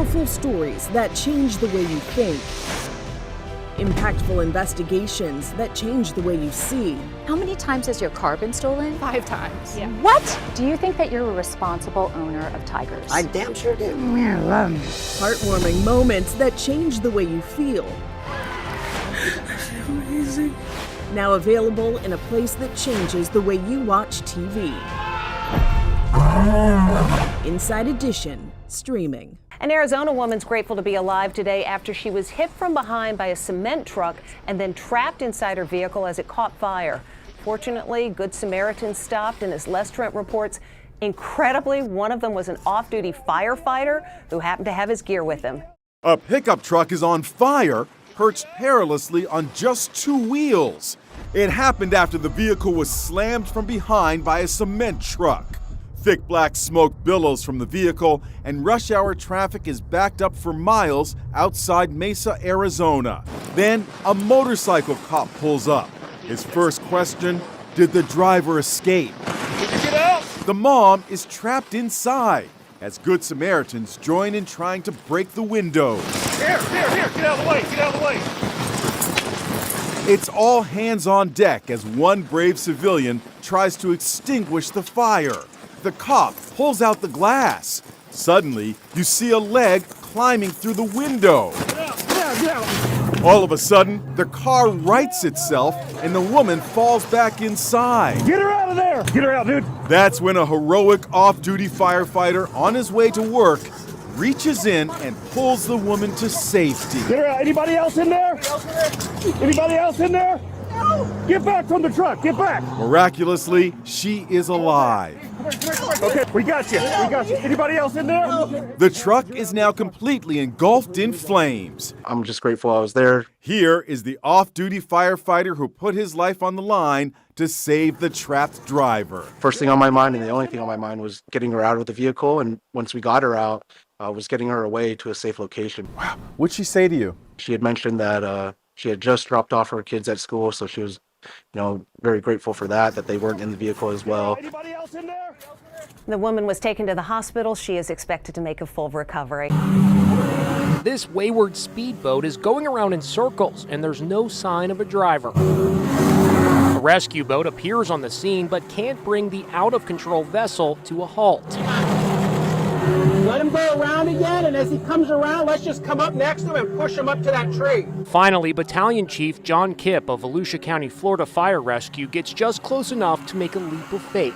Powerful stories that change the way you think. Impactful investigations that change the way you see. How many times has your car been stolen? 5 times. Yeah. What? Do you think that you're a responsible owner of tigers? I damn sure do. Heartwarming moments that change the way you feel. I feel amazing. Now available in a place that changes the way you watch TV. Inside Edition, streaming. An Arizona woman's grateful to be alive today after she was hit from behind by a cement truck and then trapped inside her vehicle as it caught fire. Fortunately, Good Samaritans stopped, and as Les Trent reports, incredibly, one of them was an off-duty firefighter who happened to have his gear with him. A pickup truck is on fire, perched perilously on just 2 wheels. It happened after the vehicle was slammed from behind by a cement truck. Thick black smoke billows from the vehicle, and rush hour traffic is backed up for miles outside Mesa, Arizona. Then a motorcycle cop pulls up. His first question, did the driver escape? Did you get out? The mom is trapped inside as Good Samaritans join in trying to break the windows. Here, get out of the way, get out of the way. It's all hands on deck as one brave civilian tries to extinguish the fire. The cop pulls out the glass. Suddenly, you see a leg climbing through the window. Get out. All of a sudden, the car rights itself and the woman falls back inside. Get her out of there. Get her out, dude. That's when a heroic off-duty firefighter on his way to work reaches in and pulls the woman to safety. Get her out. Anybody else in there? Anybody else in there? No. Get back from the truck. Get back. Miraculously, she is alive. Okay, we got you. Anybody else in there? The truck is now completely engulfed in flames. I'm just grateful I was there. Here is the off-duty firefighter who put his life on the line to save the trapped driver. First thing on my mind, and the only thing on my mind, was getting her out of the vehicle. And once we got her out, was getting her away to a safe location. Wow. What'd she say to you? She had mentioned that she had just dropped off her kids at school, so she was, very grateful for that they weren't in the vehicle as well. Anybody else in there? The woman was taken to the hospital. She is expected to make a full recovery. This wayward speedboat is going around in circles, and there's no sign of a driver. A rescue boat appears on the scene, but can't bring the out-of-control vessel to a halt. Let him go around again, and as he comes around, let's just come up next to him and push him up to that tree. Finally, Battalion Chief John Kipp of Volusia County, Florida Fire Rescue gets just close enough to make a leap of faith.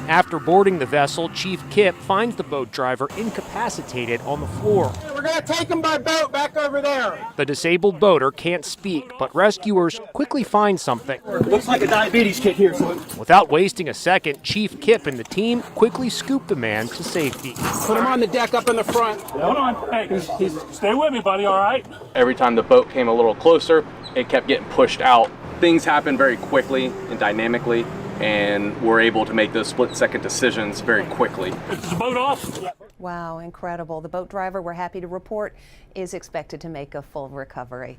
After boarding the vessel, Chief Kipp finds the boat driver incapacitated on the floor. We're going to take him by boat back over there. The disabled boater can't speak, but rescuers quickly find something. Looks like a diabetes kit here. Without wasting a second, Chief Kipp and the team quickly scoop the man to safety. Put him on the deck up in the front. Hold on. Hey, stay with me, buddy, all right? Every time the boat came a little closer, it kept getting pushed out. Things happen very quickly and dynamically, and we're able to make those split-second decisions very quickly. Is the boat off? Wow, incredible. The boat driver, we're happy to report, is expected to make a full recovery.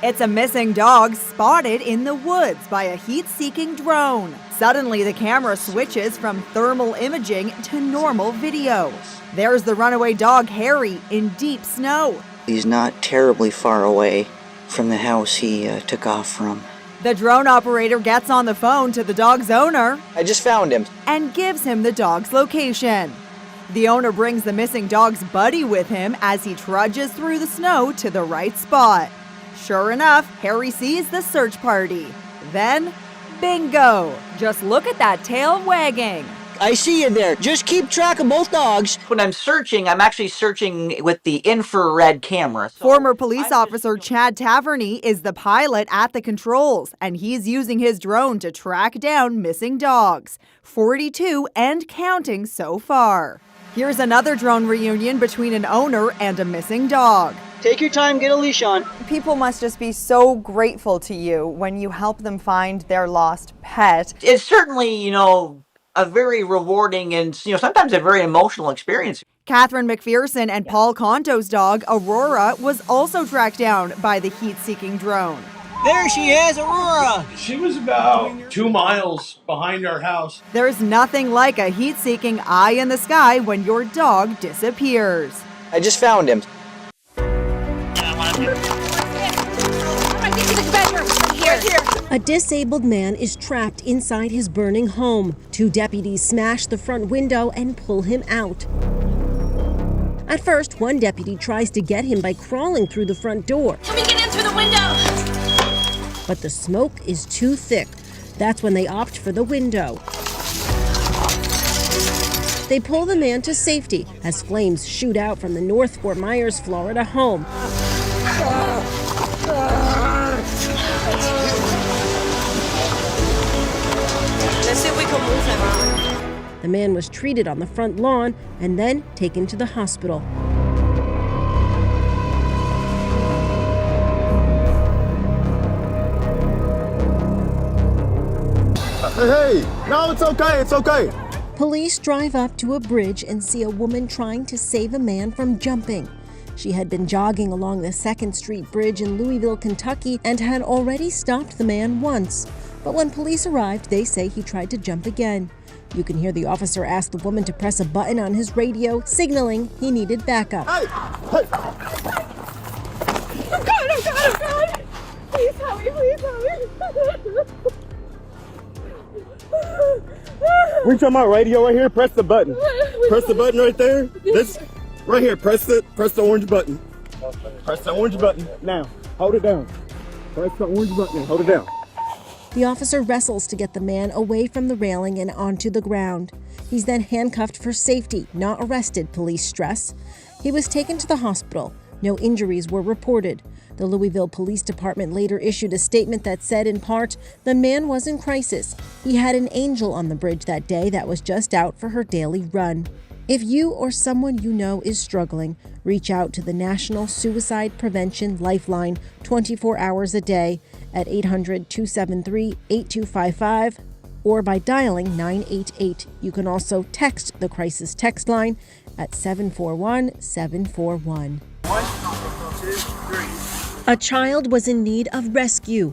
It's a missing dog spotted in the woods by a heat-seeking drone. Suddenly, the camera switches from thermal imaging to normal video. There's the runaway dog, Harry, in deep snow. He's not terribly far away from the house he took off from. The drone operator gets on the phone to the dog's owner. I just found him. And gives him the dog's location. The owner brings the missing dog's buddy with him as he trudges through the snow to the right spot. Sure enough, Harry sees the search party. Then, bingo! Just look at that tail wagging. I see you there. Just keep track of both dogs. When I'm searching, I'm actually searching with the infrared camera. Former police officer Chad Taverney is the pilot at the controls, and he's using his drone to track down missing dogs. 42 and counting so far. Here's another drone reunion between an owner and a missing dog. Take your time, get a leash on. People must just be so grateful to you when you help them find their lost pet. It's certainly, a very rewarding and, sometimes a very emotional experience. Catherine McPherson and Paul Conto's dog, Aurora, was also tracked down by the heat-seeking drone. There she is, Aurora. She was about 2 miles behind our house. There's nothing like a heat-seeking eye in the sky when your dog disappears. I just found him. A disabled man is trapped inside his burning home. 2 deputies smash the front window and pull him out. At first, one deputy tries to get him by crawling through the front door. Can we get in through the window? But the smoke is too thick. That's when they opt for the window. They pull the man to safety as flames shoot out from the North Fort Myers, Florida home. Let's see if we can move him. The man was treated on the front lawn and then taken to the hospital. Hey, no, it's okay, it's okay. Police drive up to a bridge and see a woman trying to save a man from jumping. She had been jogging along the 2nd Street Bridge in Louisville, Kentucky, and had already stopped the man once. But when police arrived, they say he tried to jump again. You can hear the officer ask the woman to press a button on his radio, signaling he needed backup. Hey! I'm God! Please help me, please help me. We're talking about radio right here. Press the button. Press the button right there. This right here. Press the orange button. Press the orange button now. Hold it down. Press the orange button and hold it down. The officer wrestles to get the man away from the railing and onto the ground. He's then handcuffed for safety, not arrested, police stress. He was taken to the hospital. No injuries were reported. The Louisville Police Department later issued a statement that said, in part, the man was in crisis. He had an angel on the bridge that day that was just out for her daily run. If you or someone you know is struggling, reach out to the National Suicide Prevention Lifeline 24 hours a day at 800-273-8255 or by dialing 988. You can also text the crisis text line at 741-741. 1, 2, 3. A child was in need of rescue.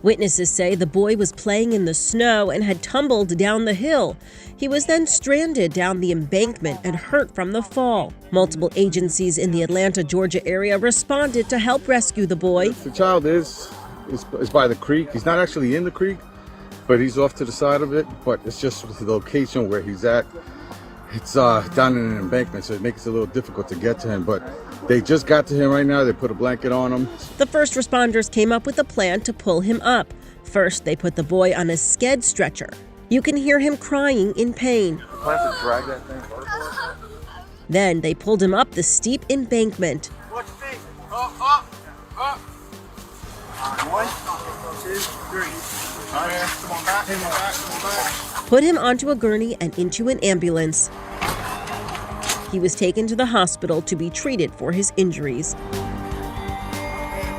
Witnesses say the boy was playing in the snow and had tumbled down the hill. He was then stranded down the embankment and hurt from the fall. Multiple agencies in the Atlanta, Georgia area responded to help rescue the boy. The child is by the creek. He's not actually in the creek, but he's off to the side of it. But it's just the location where he's at. It's down in an embankment, so it makes it a little difficult to get to him. But they just got to him right now. They put a blanket on him. The first responders came up with a plan to pull him up. First, they put the boy on a sked stretcher. You can hear him crying in pain. Plan to drag that thing. Then they pulled him up the steep embankment. Watch your feet. Up. 1, 2, 3. Come here. Come on back. Come on back. Put him onto a gurney and into an ambulance. He was taken to the hospital to be treated for his injuries.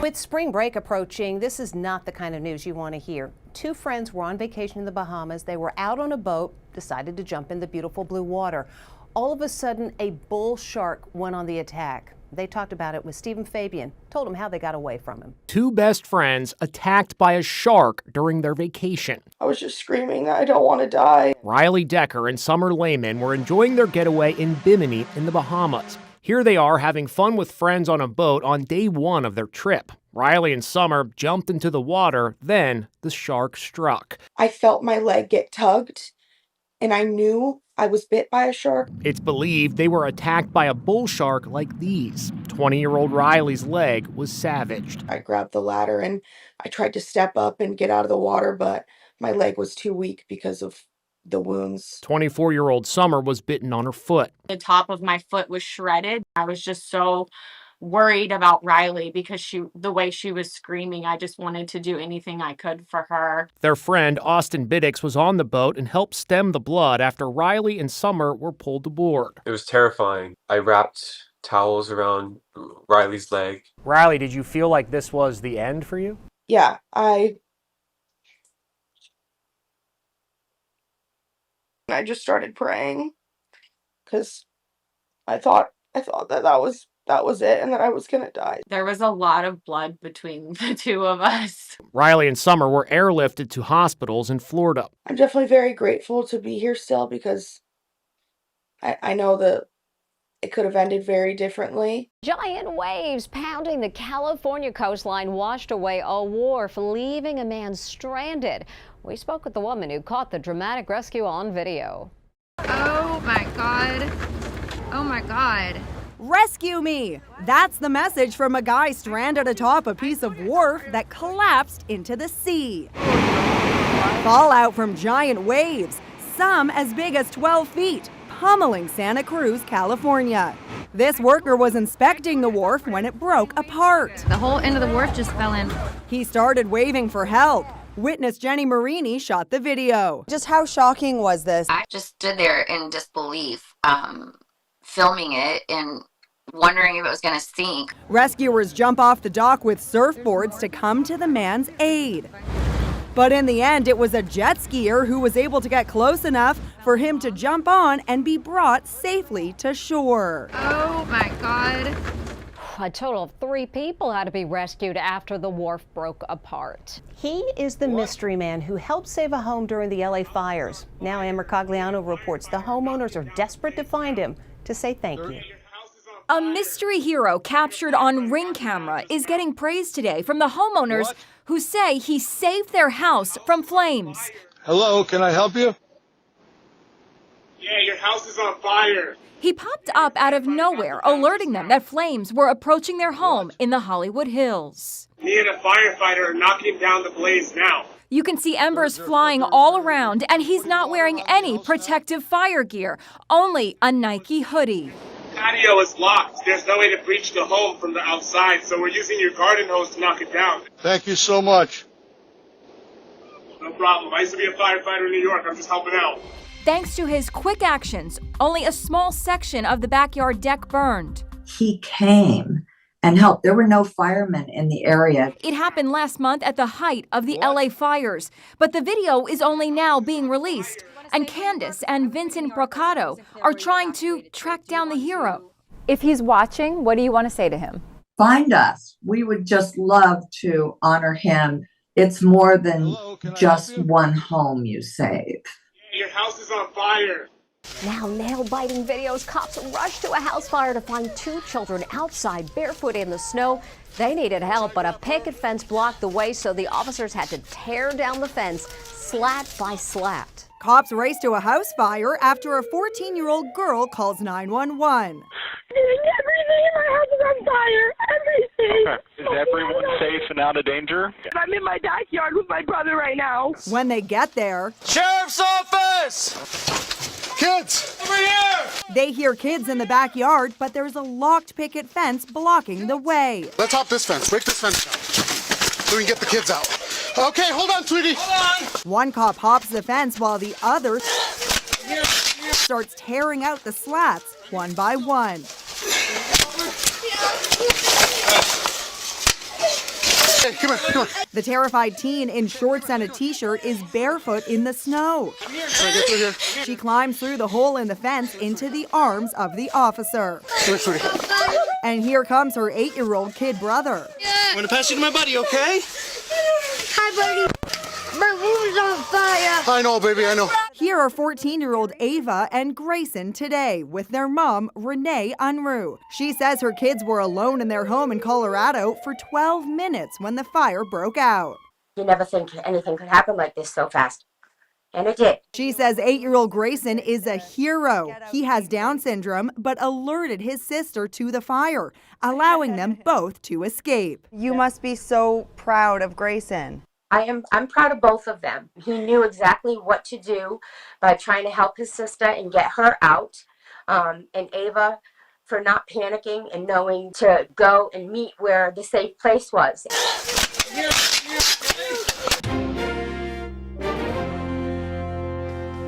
With spring break approaching, this is not the kind of news you want to hear. 2 friends were on vacation in the Bahamas. They were out on a boat, decided to jump in the beautiful blue water. All of a sudden, a bull shark went on the attack. They talked about it with Stephen Fabian, told him how they got away from him. 2 best friends attacked by a shark during their vacation. I was just screaming that I don't want to die. Riley Decker and Summer Lehman were enjoying their getaway in Bimini in the Bahamas. Here they are having fun with friends on a boat on day 1 of their trip. Riley and Summer jumped into the water, then the shark struck. I felt my leg get tugged, and I knew I was bit by a shark. It's believed they were attacked by a bull shark like these. 20-year-old Riley's leg was savaged. I grabbed the ladder and I tried to step up and get out of the water, but my leg was too weak because of the wounds. 24-year-old Summer was bitten on her foot. The top of my foot was shredded. I was just so worried about Riley because the way she was screaming, I just wanted to do anything I could for her. Their friend Austin Biddix was on the boat and helped stem the blood after Riley and Summer were pulled aboard. It was terrifying. I wrapped towels around Riley's leg. Riley, did you feel like this was the end for you? Yeah, I just started praying because I thought that was that was it and that I was gonna die. There was a lot of blood between the two of us. Riley and Summer were airlifted to hospitals in Florida. I'm definitely very grateful to be here still because I know that it could have ended very differently. Giant waves pounding the California coastline washed away a wharf, leaving a man stranded. We spoke with the woman who caught the dramatic rescue on video. Oh my God. Oh my God. Rescue me! That's the message from a guy stranded atop a piece of wharf that collapsed into the sea. Fallout from giant waves, some as big as 12 feet, pummeling Santa Cruz, California. This worker was inspecting the wharf when it broke apart. The whole end of the wharf just fell in. He started waving for help. Witness Jenny Marini shot the video. Just how shocking was this? I just stood there in disbelief, filming it and wondering if it was going to sink. Rescuers jump off the dock with surfboards to come to the man's aid. But in the end, it was a jet skier who was able to get close enough for him to jump on and be brought safely to shore. Oh my God. A total of 3 people had to be rescued after the wharf broke apart. He is the mystery man who helped save a home during the LA fires. Now Amber Cogliano reports the homeowners are desperate to find him to say thank you. A mystery hero captured on Ring camera is getting praise today from the homeowners who say he saved their house from flames. Hello, can I help you? Yeah, your house is on fire. He popped up out of nowhere, alerting them that flames were approaching their home in the Hollywood Hills. Me and a firefighter are knocking down the blaze now. You can see embers flying all around, and he's not wearing any protective fire gear, only a Nike hoodie. Patio is locked. There's no way to breach the home from the outside, so we're using your garden hose to knock it down. Thank you so much. No problem. I used to be a firefighter in New York. I'm just helping out. Thanks to his quick actions, only a small section of the backyard deck burned. He came and helped. There were no firemen in the area. It happened last month at the height of the LA fires, but the video is only now being released. And Candace and Vincent Brocado are trying to track down the hero. If he's watching, what do you want to say to him? Find us. We would just love to honor him. It's more than just one home you save. Your house is on fire. Now nail-biting videos. Cops rushed to a house fire to find 2 children outside barefoot in the snow. They needed help, but a picket fence blocked the way, so the officers had to tear down the fence slat by slat. Cops race to a house fire after a 14-year-old girl calls 911. Everything in my house is on fire. Everything. Okay. Is everyone safe and out of danger? I'm in my backyard with my brother right now. When they get there, Sheriff's office! Kids! Over here! They hear kids in the backyard, but there's a locked picket fence blocking the way. Let's hop this fence. Break this fence down so we can get the kids out. Okay, hold on, sweetie. Hold on. One cop hops the fence while the other starts tearing out the slats one by one. Hey, come here. The terrified teen in shorts and a t-shirt is barefoot in the snow. Get through here. She climbs through the hole in the fence into the arms of the officer. Come here, sweetie. And here comes her 8-year-old kid brother. I'm gonna pass you to my buddy, okay? Hi, buddy. My room is on fire. I know, baby, I know. Here are 14-year-old Ava and Grayson today with their mom, Renee Unruh. She says her kids were alone in their home in Colorado for 12 minutes when the fire broke out. You never think anything could happen like this so fast. And it did. She says 8-year-old Grayson is a hero. He has Down syndrome, but alerted his sister to the fire, allowing them both to escape. You must be so proud of Grayson. I'm proud of both of them. He knew exactly what to do by trying to help his sister and get her out. And Ava for not panicking and knowing to go and meet where the safe place was.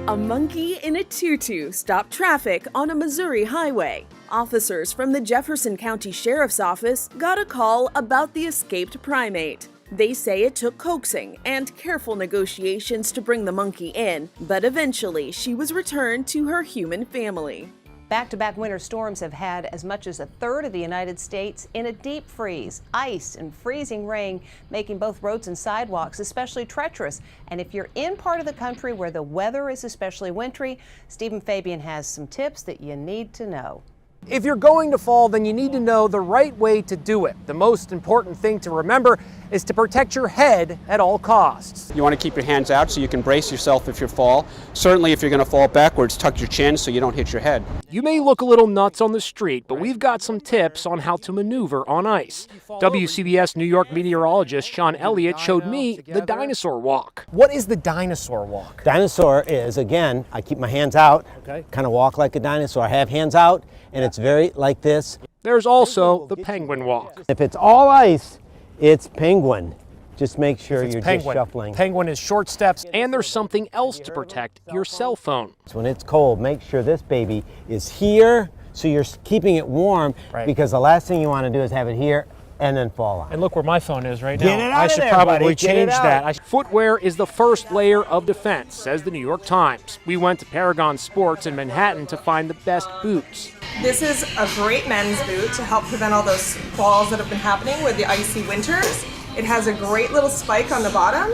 A monkey in a tutu stopped traffic on a Missouri highway. Officers from the Jefferson County Sheriff's Office got a call about the escaped primate. They say it took coaxing and careful negotiations to bring the monkey in, but eventually she was returned to her human family. Back-to-back winter storms have had as much as a third of the United States in a deep freeze. Ice and freezing rain making both roads and sidewalks especially treacherous. And if you're in part of the country where the weather is especially wintry, Stephen Fabian has some tips that you need to know. If you're going to fall, then you need to know the right way to do it. The most important thing to remember is to protect your head at all costs. You want to keep your hands out so you can brace yourself if you fall. Certainly if you're going to fall backwards, tuck your chin so you don't hit your head. You may look a little nuts on the street, but we've got some tips on how to maneuver on ice. WCBS New York meteorologist Sean Elliott showed me the dinosaur walk. What is the dinosaur walk? Dinosaur is, again, I keep my hands out, kind of walk like a dinosaur. I have hands out, and it's very like this. There's also the penguin walk. If it's all ice, it's penguin. Just make sure you're penguin. just shuffling. Penguin is short steps, and there's something else to protect, your cell phone. So when it's cold, make sure this baby is here, so you're keeping it warm, because the last thing you want to do is have it here and then fall on. And look where my phone is right now. Get it out I of should there, probably buddy. change that. Footwear is the first layer of defense, says the New York Times. We went to Paragon Sports in Manhattan to find the best boots. This is a great men's boot to help prevent all those falls that have been happening with the icy winters. It has a great little spike on the bottom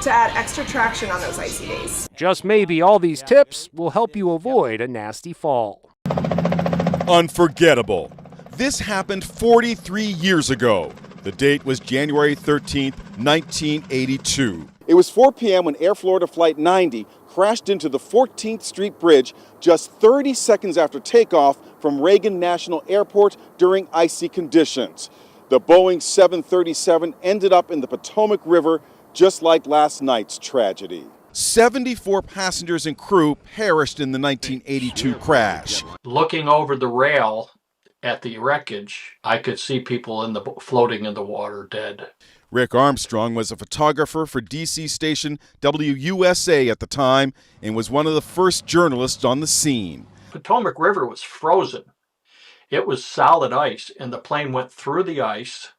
to add extra traction on those icy days. Just maybe all these tips will help you avoid a nasty fall. Unforgettable. This happened 43 years ago. The date was January 13th, 1982. It was 4 p.m. when Air Florida Flight 90 crashed into the 14th Street Bridge just 30 seconds after takeoff from Reagan National Airport during icy conditions. The Boeing 737 ended up in the Potomac River, just like last night's tragedy. 74 passengers and crew perished in the 1982 crash. Looking over the rail at the wreckage, I could see people floating in the water dead. Rick Armstrong was a photographer for DC station WUSA at the time and was one of the first journalists on the scene. Potomac River was frozen. It was solid ice, and the plane went through the ice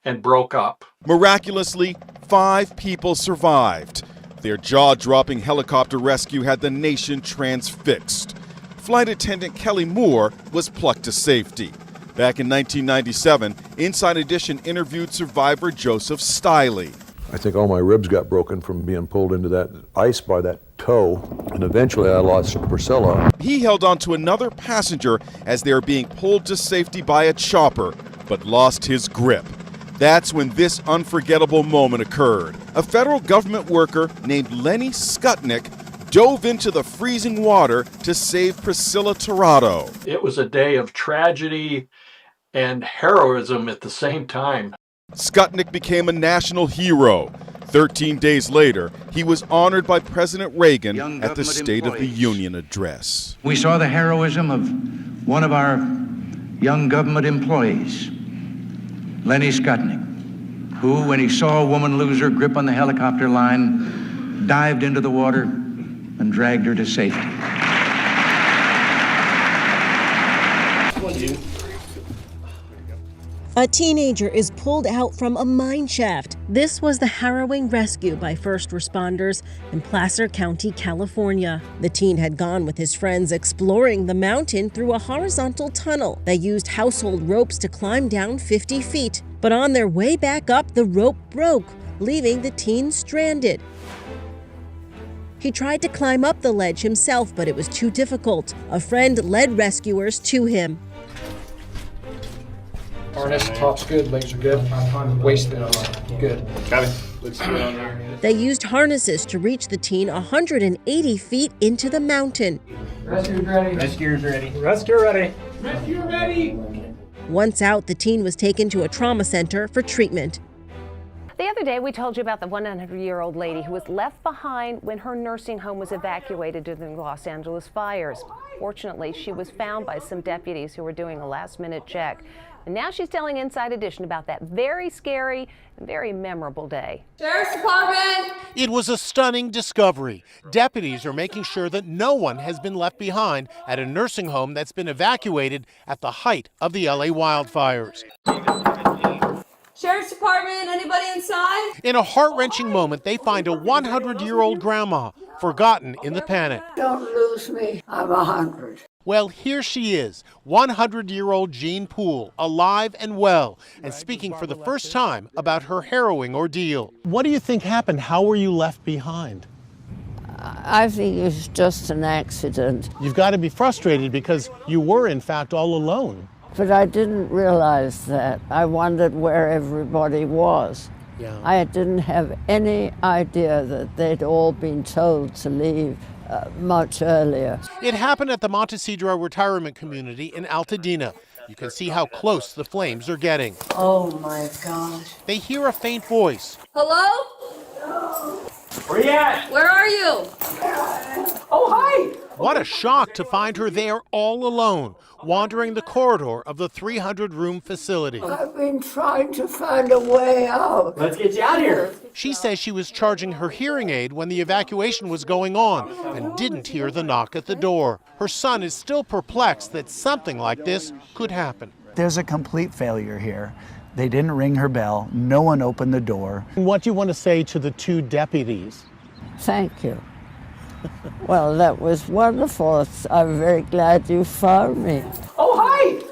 and broke up. Miraculously, 5 people survived. Their jaw-dropping helicopter rescue had the nation transfixed. Flight attendant Kelly Moore was plucked to safety. Back in 1997, Inside Edition interviewed survivor Joseph Stiley. I think all my ribs got broken from being pulled into that ice by that toe, and eventually I lost Priscilla. He held on to another passenger as they were being pulled to safety by a chopper, but lost his grip. That's when this unforgettable moment occurred. A federal government worker named Lenny Skutnik dove into the freezing water to save Priscilla Tirado. It was a day of tragedy and heroism at the same time. Skutnik became a national hero. 13 days later, he was honored by President Reagan at the State of the Union address. We saw the heroism of one of our young government employees, Lenny Skutnik, who, when he saw a woman lose her grip on the helicopter line, dived into the water and dragged her to safety. A teenager is pulled out from a mine shaft. This was the harrowing rescue by first responders in Placer County, California. The teen had gone with his friends exploring the mountain through a horizontal tunnel. They used household ropes to climb down 50 feet. But on their way back up, the rope broke, leaving the teen stranded. He tried to climb up the ledge himself, but it was too difficult. A friend led rescuers to him. Harness, top's good, legs are good, waist good. Got it. Looks good on there. They used harnesses to reach the teen 180 feet into the mountain. Rescue's ready. Rescuer's ready. Rescue ready. Rescue ready. Once out, the teen was taken to a trauma center for treatment. The other day, we told you about the 100-year-old lady who was left behind when her nursing home was evacuated during the Los Angeles fires. Fortunately, she was found by some deputies who were doing a last-minute check. And now she's telling Inside Edition about that very scary and very memorable day. Sheriff's Department! It was a stunning discovery. Deputies are making sure that no one has been left behind at a nursing home that's been evacuated at the height of the LA wildfires. Sheriff's Department, anybody inside? In a heart-wrenching moment, they find a 100-year-old grandma, forgotten in the panic. Don't lose me. I'm 100. Well, here she is, 100-year-old Jean Poole, alive and well, and speaking for the first time about her harrowing ordeal. What do you think happened? How were you left behind? I think it was just an accident. You've got to be frustrated because you were, in fact, all alone. But I didn't realize that. I wondered where everybody was. Yeah. I didn't have any idea that they'd all been told to leave much earlier. It happened at the Montecedro retirement community in Altadena. You can see how close the flames are getting. Oh my gosh. They hear a faint voice. Hello? Where you at? Where are you? Oh, hi! What a shock to find her there all alone, wandering the corridor of the 300-room facility. I've been trying to find a way out. Let's get you out of here. She says she was charging her hearing aid when the evacuation was going on and didn't hear the knock at the door. Her son is still perplexed that something like this could happen. There's a complete failure here. They didn't ring her bell. No one opened the door. What do you want to say to the two deputies? Thank you. Well, that was wonderful. I'm very glad you found me. Oh, hi!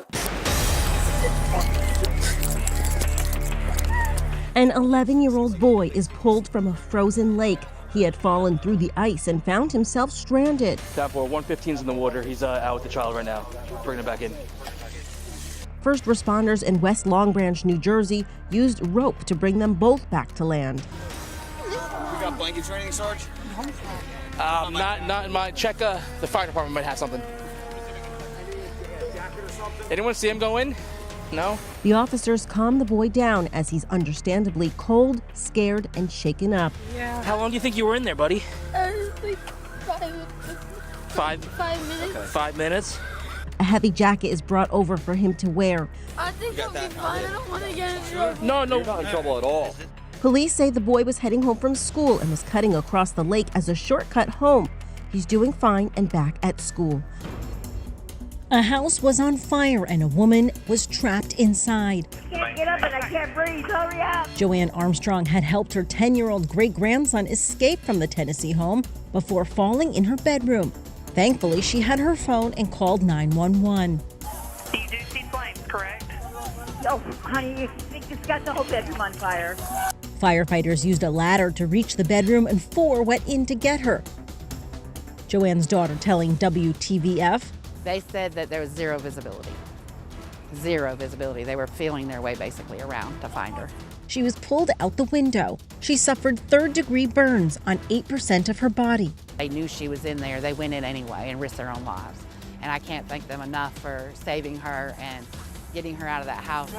An 11-year-old boy is pulled from a frozen lake. He had fallen through the ice and found himself stranded. Tap 115's in the water. He's out with the child right now. Bringing him back in. First responders in West Long Branch, New Jersey, used rope to bring them both back to land. We got blankets or anything, Sarge? Not in my check. The fire department might have something. Anyone see him go in? No? The officers calm the boy down as he's understandably cold, scared, and shaken up. Yeah. How long do you think you were in there, buddy? Like 5 minutes. Okay. 5 minutes? A heavy jacket is brought over for him to wear. I think I'll be fine. I don't want to get in trouble. No, you're not in trouble at all. Police say the boy was heading home from school and was cutting across the lake as a shortcut home. He's doing fine and back at school. A house was on fire and a woman was trapped inside. I can't get up and I can't breathe. Hurry up. Joanne Armstrong had helped her 10-year-old great-grandson escape from the Tennessee home before falling in her bedroom. Thankfully, she had her phone and called 911. You do see flames, correct? Oh, honey, you think it's got the whole bedroom on fire. Firefighters used a ladder to reach the bedroom and 4 went in to get her. Joanne's daughter telling WTVF, they said that there was zero visibility. Zero visibility. They were feeling their way basically around to find her. She was pulled out the window. She suffered third-degree burns on 8% of her body. They knew she was in there. They went in anyway and risked their own lives. And I can't thank them enough for saving her and getting her out of that house.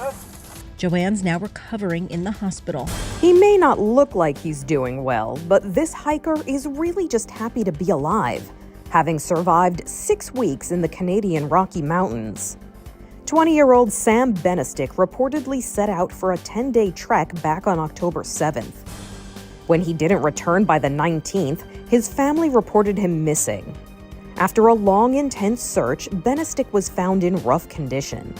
Joanne's now recovering in the hospital. He may not look like he's doing well, but this hiker is really just happy to be alive, having survived 6 weeks in the Canadian Rocky Mountains. 20-year-old Sam Benestick reportedly set out for a 10-day trek back on October 7th. When he didn't return by the 19th, his family reported him missing. After a long, intense search, Benestick was found in rough condition.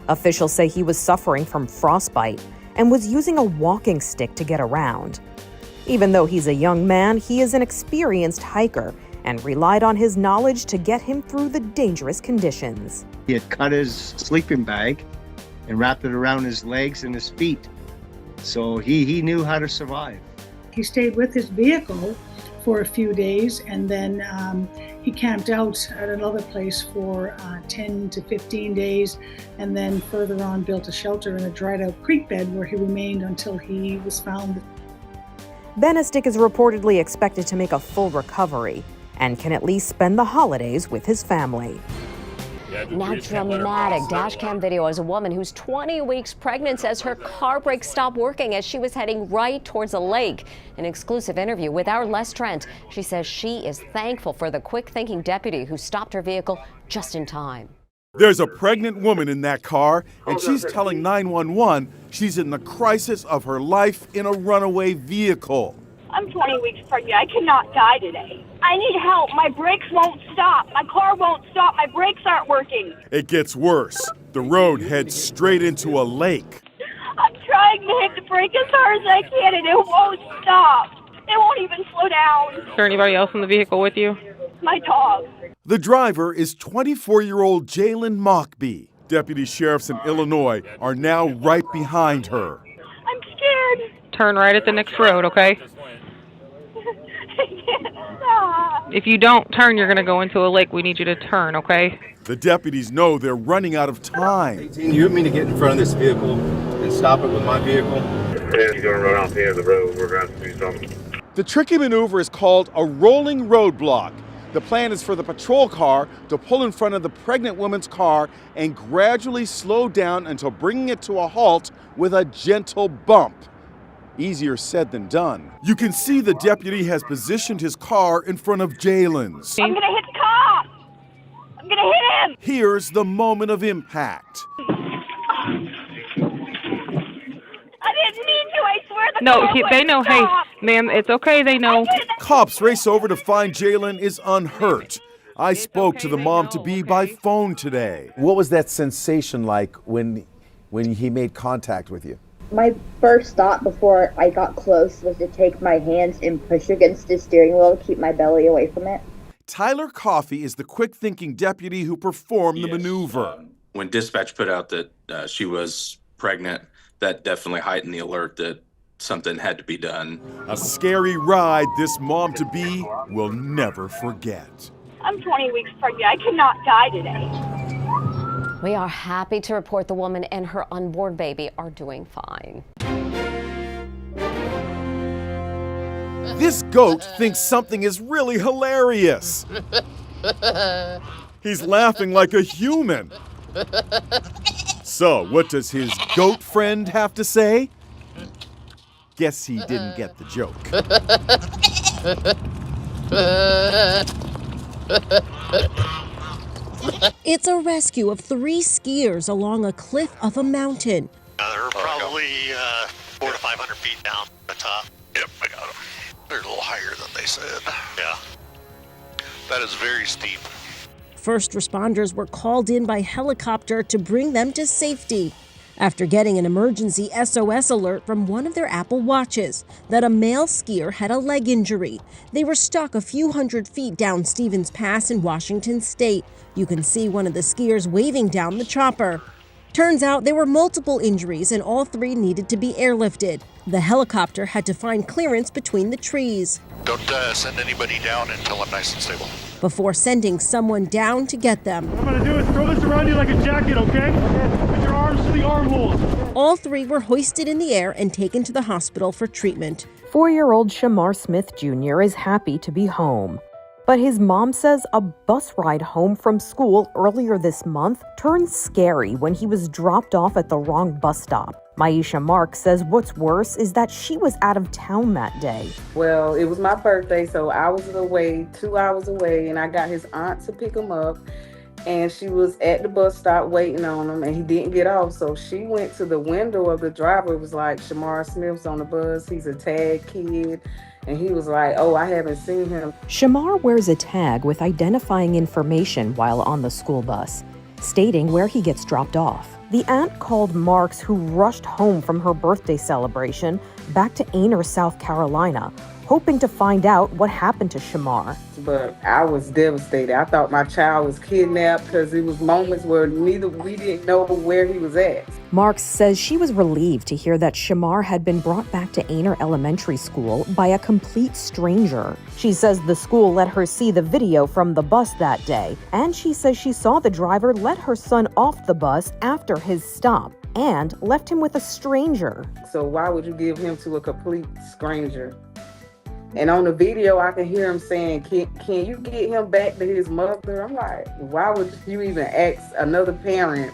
Officials say he was suffering from frostbite and was using a walking stick to get around. Even though he's a young man, he is an experienced hiker and relied on his knowledge to get him through the dangerous conditions. He had cut his sleeping bag and wrapped it around his legs and his feet. So he knew how to survive. He stayed with his vehicle for a few days, and then he camped out at another place for 10 to 15 days, and then further on built a shelter in a dried out creek bed where he remained until he was found. Benestick is reportedly expected to make a full recovery and can at least spend the holidays with his family. Now dramatic dashcam video as a woman who's 20 weeks pregnant says her car brakes stopped working as she was heading right towards a lake. An exclusive interview with our Les Trent. She says she is thankful for the quick-thinking deputy who stopped her vehicle just in time. There's a pregnant woman in that car, and she's telling 911 she's in the crisis of her life in a runaway vehicle. I'm 20 weeks pregnant. I cannot die today. I need help. My brakes won't stop. My car won't stop. My brakes aren't working. It gets worse. The road heads straight into a lake. I'm trying to hit the brake as hard as I can, and it won't stop. It won't even slow down. Is there anybody else in the vehicle with you? My dog. The driver is 24-year-old Jalen Mockbee. Deputy sheriffs in Illinois are now right behind her. I'm scared. Turn right at the next road, okay? I can't stop. If you don't turn, you're going to go into a lake. We need you to turn, okay? The deputies know they're running out of time. You want me to get in front of this vehicle and stop it with my vehicle? He's going to run off the end of the road. We're going to have to do something. The tricky maneuver is called a rolling roadblock. The plan is for the patrol car to pull in front of the pregnant woman's car and gradually slow down until bringing it to a halt with a gentle bump. Easier said than done. You can see the deputy has positioned his car in front of Jalen's. I'm going to hit the cop. I'm going to hit him. Here's the moment of impact. I didn't mean to. I swear the No, car they know. Hey, stop. ma'am, it's okay. They know. Cops race over to find Jalen is unhurt. I spoke to the mom-to-be by phone today. What was that sensation like when he made contact with you? My first thought before I got close was to take my hands and push against the steering wheel to keep my belly away from it. Tyler Coffey is the quick-thinking deputy who performed the maneuver. When dispatch put out that she was pregnant, that definitely heightened the alert that something had to be done. A scary ride this mom-to-be will never forget. I'm 20 weeks pregnant. I cannot die today. We are happy to report the woman and her unborn baby are doing fine. This goat thinks something is really hilarious. He's laughing like a human. So, what does his goat friend have to say? Guess he didn't get the joke. It's a rescue of 3 skiers along a cliff of a mountain. They're probably 400 to 500 feet down the top. Yep, I got them. They're a little higher than they said. Yeah. That is very steep. First responders were called in by helicopter to bring them to safety after getting an emergency SOS alert from one of their Apple Watches that a male skier had a leg injury. They were stuck a few hundred feet down Stevens Pass in Washington State. You can see one of the skiers waving down the chopper. Turns out there were multiple injuries and all 3 needed to be airlifted. The helicopter had to find clearance between the trees. Don't send anybody down until I'm nice and stable. Before sending someone down to get them. What I'm going to do is throw this around you like a jacket, okay? Put your arms to the armholes. All 3 were hoisted in the air and taken to the hospital for treatment. 4-year-old Shamar Smith Jr. is happy to be home. But his mom says a bus ride home from school earlier this month turned scary when he was dropped off at the wrong bus stop. Maisha Mark says what's worse is that she was out of town that day. Well, it was my birthday, so I was away, 2 hours away, and I got his aunt to pick him up. And she was at the bus stop waiting on him, and he didn't get off. So she went to the window of the driver. It was like, Shamar Smith's on the bus. He's a tag kid. And he was like, oh, I haven't seen him. Shamar wears a tag with identifying information while on the school bus, stating where he gets dropped off. The aunt called Marks, who rushed home from her birthday celebration, back to Ainer, South Carolina, hoping to find out what happened to Shamar. But I was devastated. I thought my child was kidnapped because it was moments where we didn't know where he was at. Marks says she was relieved to hear that Shamar had been brought back to Ainer Elementary School by a complete stranger. She says the school let her see the video from the bus that day, and she says she saw the driver let her son off the bus after his stop and left him with a stranger. So why would you give him to a complete stranger? And on the video, I can hear him saying, can you get him back to his mother? I'm like, why would you even ask another parent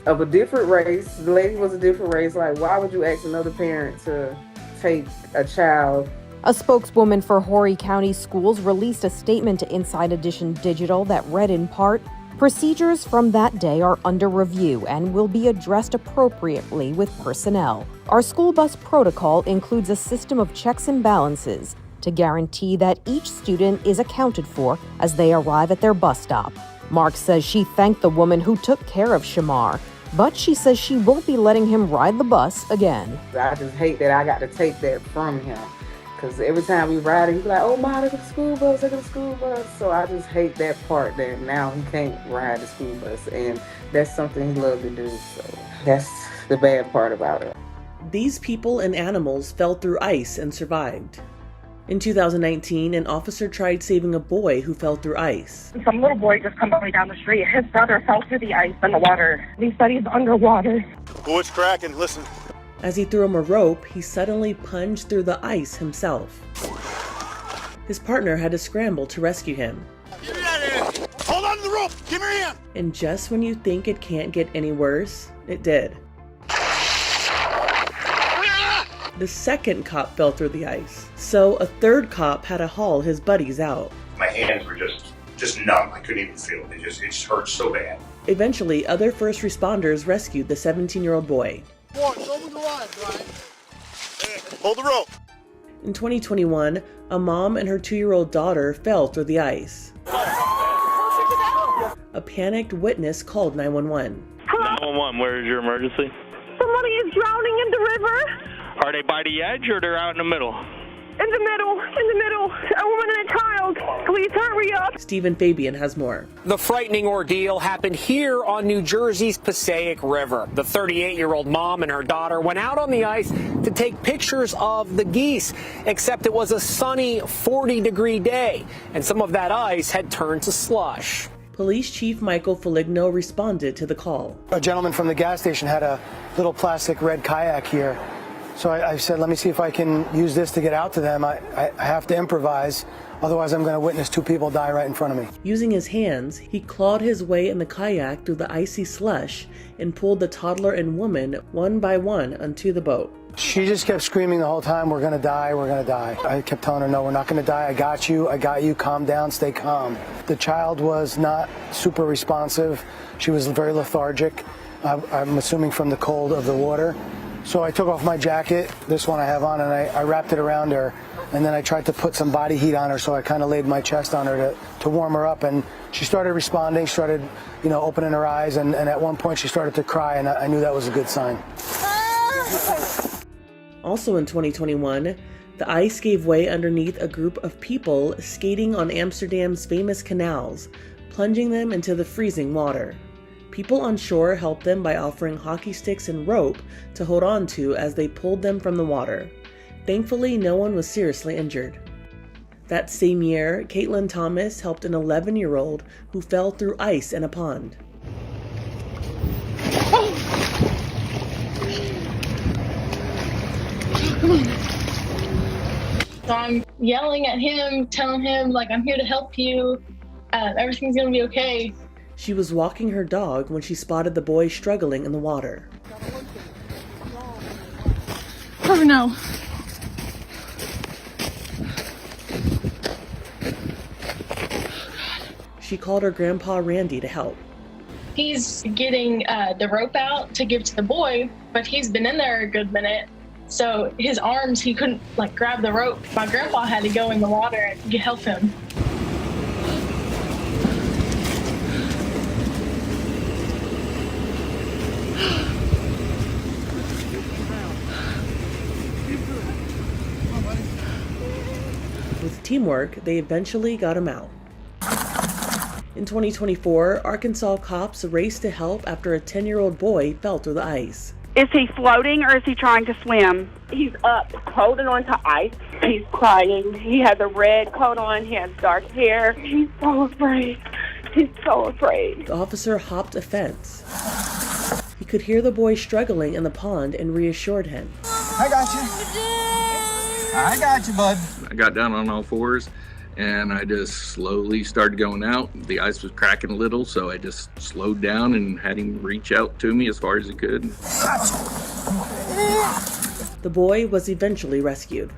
of a different race? The lady was a different race. Like, why would you ask another parent to take a child? A spokeswoman for Horry County Schools released a statement to Inside Edition Digital that read in part, procedures from that day are under review and will be addressed appropriately with personnel. Our school bus protocol includes a system of checks and balances to guarantee that each student is accounted for as they arrive at their bus stop. Mark says she thanked the woman who took care of Shamar, but she says she won't be letting him ride the bus again. I just hate that I got to take that from him. Because every time we ride it, he's like, oh, Ma, look at the school bus, look at the school bus. So I just hate that part that now he can't ride the school bus. And that's something he loves to do. So that's the bad part about it. These people and animals fell through ice and survived. In 2019, an officer tried saving a boy who fell through ice. Some little boy just come way down the street. His brother fell through the ice in the water. He said he's underwater. Oh, it's cracking. Listen. As he threw him a rope, he suddenly plunged through the ice himself. His partner had to scramble to rescue him. Get me out of here. Hold on to the rope. Give me your hand. And just when you think it can't get any worse, it did. The second cop fell through the ice, so a third cop had to haul his buddies out. My hands were just numb. I couldn't even feel it. It just hurt so bad. Eventually, other first responders rescued the 17-year-old boy. Open the line, Brian. Hold the rope. In 2021, a mom and her 2-year-old daughter fell through the ice. A panicked witness called 911. 911, where is your emergency? Somebody is drowning in the river. Are they by the edge or they're out in the middle? In the middle. A woman and a child. Please hurry up. Stephen Fabian has more. The frightening ordeal happened here on New Jersey's Passaic River. The 38-year-old mom and her daughter went out on the ice to take pictures of the geese, except it was a sunny 40-degree day, and some of that ice had turned to slush. Police Chief Michael Foligno responded to the call. A gentleman from the gas station had a little plastic red kayak here. So I said, let me see if I can use this to get out to them. I have to improvise, otherwise I'm going to witness 2 people die right in front of me. Using his hands, he clawed his way in the kayak through the icy slush and pulled the toddler and woman one by one onto the boat. She just kept screaming the whole time, we're going to die, we're going to die. I kept telling her, no, we're not going to die. I got you, calm down, stay calm. The child was not super responsive. She was very lethargic, I'm assuming from the cold of the water. So I took off my jacket, this one I have on, and I wrapped it around her, and then I tried to put some body heat on her, so I kind of laid my chest on her to warm her up, and she started responding, started, opening her eyes, and at one point she started to cry, and I knew that was a good sign. Also in 2021, the ice gave way underneath a group of people skating on Amsterdam's famous canals, plunging them into the freezing water. People on shore helped them by offering hockey sticks and rope to hold on to as they pulled them from the water. Thankfully, no one was seriously injured. That same year, Caitlin Thomas helped an 11-year-old who fell through ice in a pond. So I'm yelling at him, telling him, I'm here to help you. Everything's gonna be okay. She was walking her dog when she spotted the boy struggling in the water. Oh no. She called her grandpa Randy to help. He's getting the rope out to give to the boy, but he's been in there a good minute. So his arms, he couldn't grab the rope. My grandpa had to go in the water and help him. With teamwork, they eventually got him out. In 2024, Arkansas cops raced to help after a 10-year-old boy fell through the ice. Is he floating or is he trying to swim? He's up, holding on to ice. He's crying. He has a red coat on. He has dark hair. He's so afraid. He's so afraid. The officer hopped a fence. He could hear the boy struggling in the pond and reassured him. I got you. I got you, bud. I got down on all fours and I just slowly started going out. The ice was cracking a little, so I just slowed down and had him reach out to me as far as he could. The boy was eventually rescued.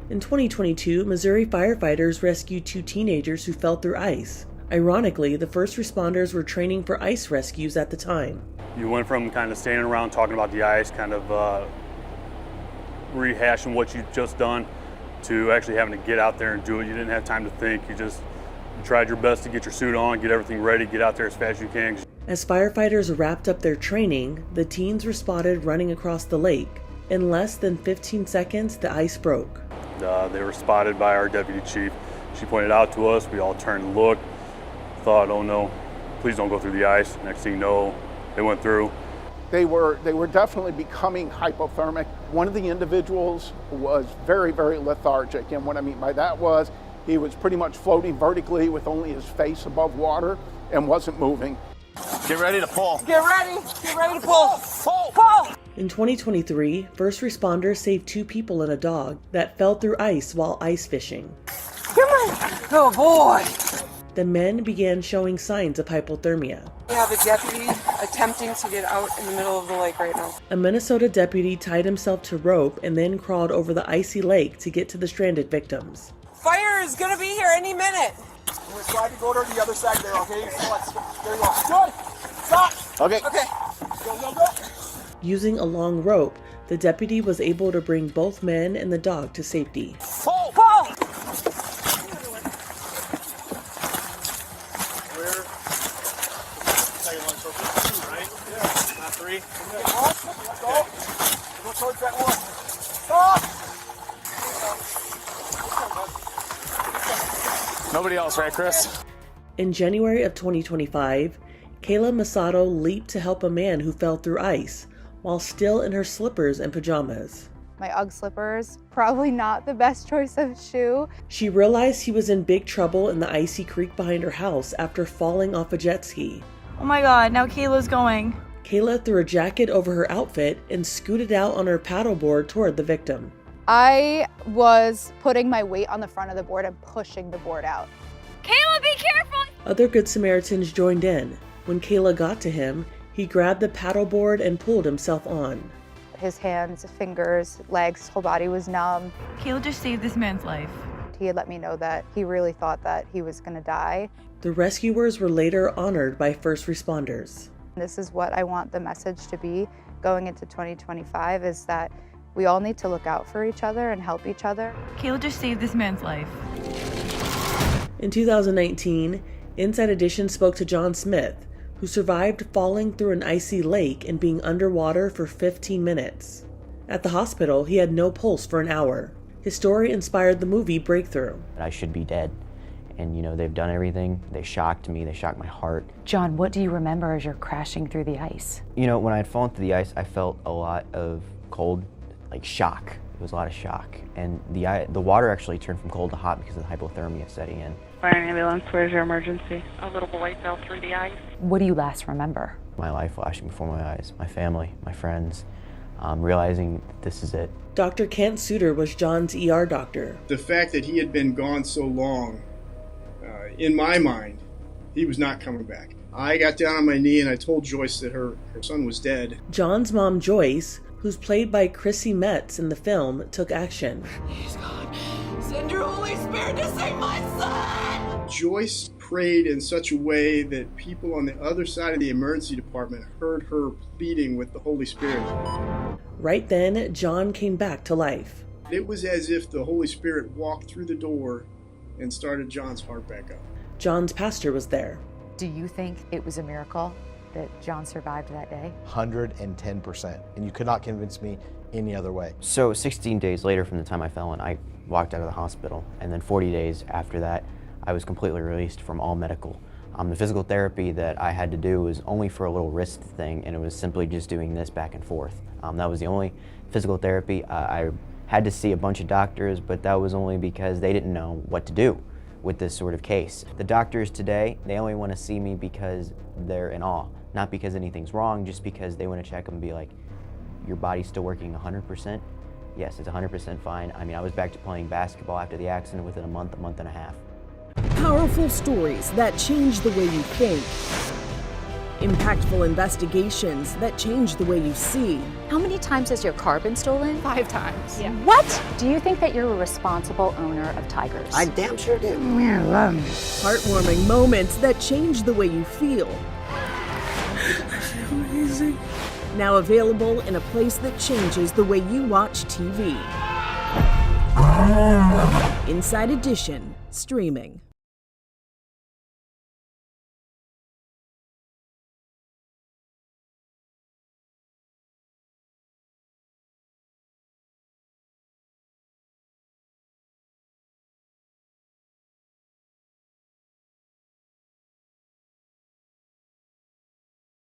In 2022, Missouri firefighters rescued 2 teenagers who fell through ice. Ironically, the first responders were training for ice rescues at the time. You went from kind of standing around talking about the ice, kind of rehashing what you'd just done, to actually having to get out there and do it. You didn't have time to think. You tried your best to get your suit on, get everything ready, get out there as fast as you can. As firefighters wrapped up their training, the teens were spotted running across the lake. In less than 15 seconds, the ice broke. They were spotted by our deputy chief. She pointed out to us. We all turned and looked. Thought, oh no, please don't go through the ice. Next thing you know, they went through. They were definitely becoming hypothermic. One of the individuals was very, very lethargic. And what I mean by that was he was pretty much floating vertically with only his face above water and wasn't moving. Get ready to pull. Get ready to pull. Pull. In 2023, first responders saved 2 people and a dog that fell through ice while ice fishing. Come on. Oh boy. The men began showing signs of hypothermia. We have a deputy attempting to get out in the middle of the lake right now. A Minnesota deputy tied himself to rope and then crawled over the icy lake to get to the stranded victims. Fire is gonna be here any minute. We're going to try to go to the other side there, okay? There you go. Good. Stop. Okay. Okay. Go. Using a long rope, the deputy was able to bring both men and the dog to safety. Pull. Go towards that one. Stop! Nobody else, right, Chris? In January of 2025, Kayla Masato leaped to help a man who fell through ice while still in her slippers and pajamas. My Ugg slippers, probably not the best choice of shoe. She realized he was in big trouble in the icy creek behind her house after falling off a jet ski. Oh my god, now Kayla's going. Kayla threw a jacket over her outfit and scooted out on her paddleboard toward the victim. I was putting my weight on the front of the board and pushing the board out. Kayla, be careful! Other Good Samaritans joined in. When Kayla got to him, he grabbed the paddleboard and pulled himself on. His hands, fingers, legs, whole body was numb. Kayla just saved this man's life. He had let me know that he really thought that he was gonna die. The rescuers were later honored by first responders. This is what I want the message to be going into 2025, is that we all need to look out for each other and help each other. Kayla just saved this man's life. In 2019, Inside Edition spoke to John Smith, who survived falling through an icy lake and being underwater for 15 minutes. At the hospital, he had no pulse for an hour. His story inspired the movie Breakthrough. I should be dead. And, you know, they've done everything. They shocked me. They shocked my heart. John, what do you remember as you're crashing through the ice? You know, when I had fallen through the ice, I felt a lot of cold, like shock. It was a lot of shock. And the water actually turned from cold to hot because of the hypothermia setting in. Fire an ambulance, where's your emergency? A little boy fell through the ice. What do you last remember? My life flashing before my eyes, my family, my friends, realizing that this is it. Dr. Kent Suter was John's ER doctor. The fact that he had been gone so long, in my mind, he was not coming back. I got down on my knee and I told Joyce that her son was dead. John's mom, Joyce, who's played by Chrissy Metz in the film, took action. Please, God, send your Holy Spirit to save my son! Joyce prayed in such a way that people on the other side of the emergency department heard her pleading with the Holy Spirit. Right then, John came back to life. It was as if the Holy Spirit walked through the door and started John's heart back up. John's pastor was there. Do you think it was a miracle that John survived that day? 110%. And you could not convince me any other way. So 16 days later from the time I fell in, I walked out of the hospital. And then 40 days after that, I was completely released from all medical. The physical therapy that I had to do was only for a little wrist thing, and it was simply just doing this back and forth. That was the only physical therapy. I had to see a bunch of doctors, but that was only because they didn't know what to do with this sort of case. The doctors today, they only want to see me because they're in awe, not because anything's wrong, just because they want to check them and be like, your body's still working 100%? Yes, it's 100% fine. I mean, I was back to playing basketball after the accident within a month and a half. Powerful stories that change the way you think. Impactful investigations that change the way you see. How many times has your car been stolen? 5 times. Yeah. What? Do you think that you're a responsible owner of tigers? I damn sure do. Heartwarming moments that change the way you feel. I feel amazing. Now available in a place that changes the way you watch TV. Inside Edition, streaming.